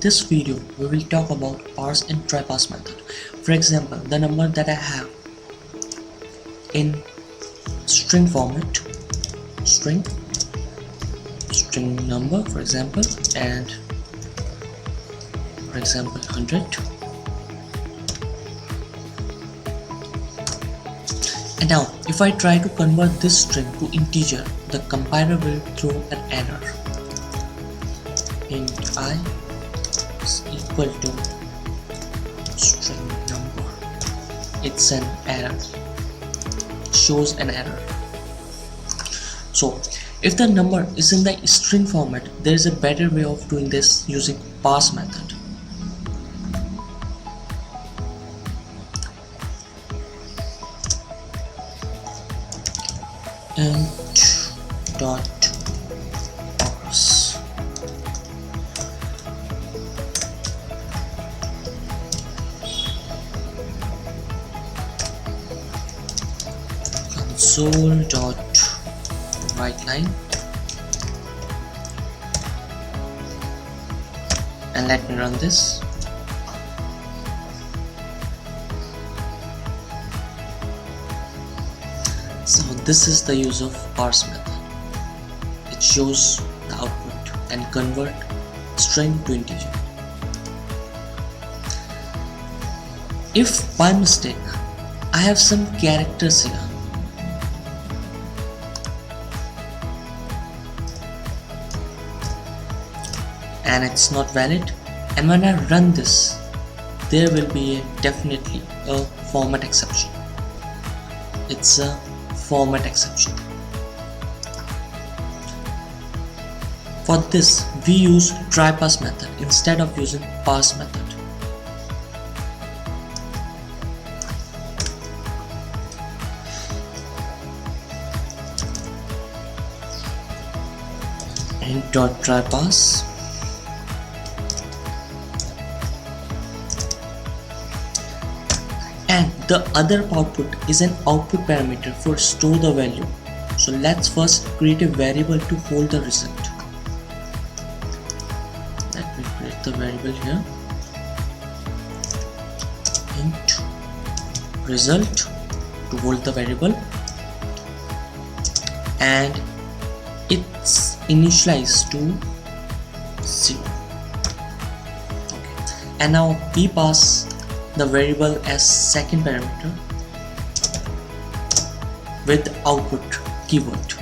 this video, we will talk about parse and TryParse method. For example, the number that I have in string format, string number, for example, and for example 100. And now, if I try to convert this string to integer, the compiler will throw an error. Int I is equal to string number. It's an error. Shows an error. So, if the number is in the string format, there is a better way of doing this using parse method. Int dot parse console dot write line, and let me run this. So this is the use of parse method. It shows the output and convert string to integer. If by mistake I have some characters here, and it's not valid, and when I run this, there will be definitely a format exception. It's a format exception. For this, we use TryParse method instead of using parse method. int.TryParse and the other output is an output parameter for store the value. So let's first create a variable to hold the result. Let me create the variable here. Int result to hold the variable, and it's initialized to 0. Okay. And now we pass the variable as second parameter with output keyword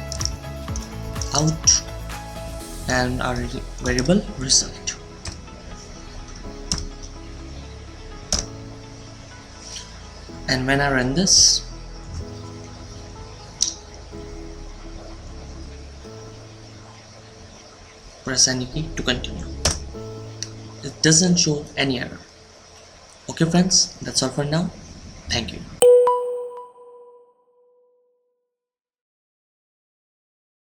out and our variable result. And when I run this, press any key to continue. It doesn't show any error. Okay friends, that's all for now. Thank you.